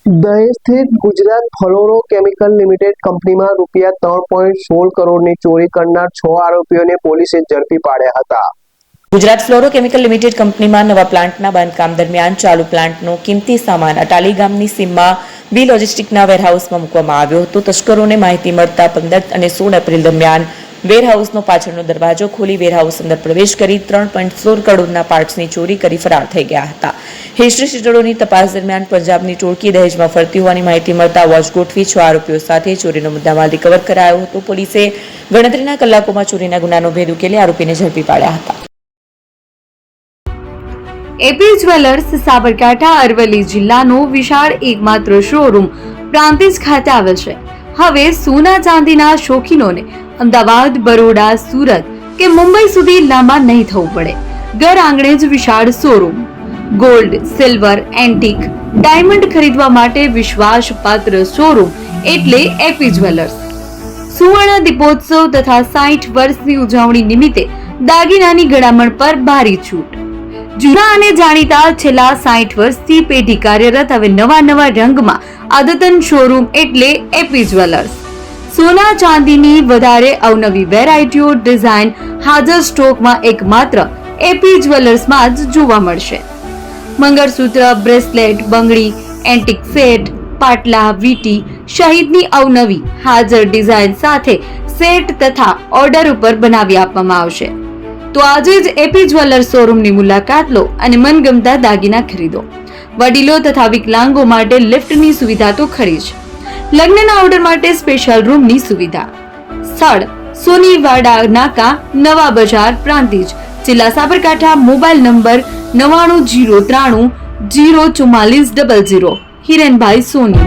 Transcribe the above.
દહેજ સ્થિત Gujarat fluoro chemical limited કંપનીમાં ₹3.16 કરોડની ચોરી કરનાર 6 આરોપીઓને પોલીસે ઝડપી પાડ્યા હતા। ગુજરાત ફ્લોરો કેમિકલ લિમિટેડ કંપનીમાં નવા પ્લાન્ટના બાંધકામ દરમિયાન ચાલુ પ્લાન્ટનો કિંમતી સામાન અટાલી ગામની સીમમાં બી લોજિસ્ટિકના વેરહાઉસમાં મૂકવામાં આવ્યો હતો। તસ્કરોને માહિતી મળતા 15 અને 16 એપ્રિલ દરમિયાન વેરહાઉસનો પાછળનો દરવાજો ખોલી વેરહાઉસ અંદર પ્રવેશ કરી 3.16 કરોડના પાર્ટ્સની ચોરી કરી ફરાર થઈ ગયા હતા। હિસ્ટ્રી શીટરોની તપાસ દરમિયાન પંજાબની ટોળકી દહેજમાં ફરતી હોવાની માહિતી મળતા વોચ ગોઠવી 6 આરોપીઓ સાથે ચોરીનો મુદ્દામાલ રિકવર કરાયો હતો। પોલીસે ગણતરીના કલાકોમાં ચોરીના ગુનાનો ભેદ ઉકેલી આરોપીને ઝડપી પાડ્યા હતા। એપી જ્વેલર્સ સાબરકાંઠા અરવલ્લી જિલ્લાનો વિશાળ એકમાત્ર શોરૂમ પ્રાંતિજ ખાતે આવેલ છે। હવે સોના ચાંદીના શોખીનોને અમદાવાદ, બરોડા, સુરત કે મુંબઈ સુધી લાંબા નહીં થવું પડે। ઘર આંગણે જ વિશાળ showroom. Gold, silver, antique, diamond ખરીદવા માટે વિશ્વાસપાત્ર શોરૂમ એટલે એપી જ્વેલર્સ। સુવર્ણ દીપોત્સવ તથા 60 વર્ષની ઉજવણી નિમિત્તે દાગીનાની ગળામણ પર ભારી છૂટ। જૂના અને જાણીતા છેલ્લા 60 વર્ષથી પેઢી કાર્યરત હવે નવા રંગમાં અદ્યતન શોરૂમ એટલે એપી જ્વેલર્સ। સોના ચાંદીની વધારે અવનવી વેરાયટીઓ, ડિઝાઇન હાજર સ્ટોકમાં એકમાત્ર એપી જ્વેલર્સમાં જ જોવા મળશે। મંગળસૂત્ર, બ્રેસલેટ, બંગડી, એન્ટિક સેટ, પાટલા, વીટી સહિતની અવનવી હાજર ડિઝાઇન સાથે સેટ તથા ઓર્ડર ઉપર બનાવી આપવામાં આવશે। તો આજે જ એપી જ્વેલર્સ શોરૂમની મુલાકાત લો અને મનગમતા દાગીના ખરીદો। વડીલો તથા વિકલાંગો માટે લિફ્ટની સુવિધા તો ખરી જ। લગ્નના ઓર્ડર માટે સ્પેશિયલ રૂમની સુવિધા। સ્થળ સોનીવાડા નાકા, નવા બજાર, પ્રાંતિજ, જિલ્લા સાબરકાંઠા। Mobile number 9903304400। હિરેનભાઈ સોની।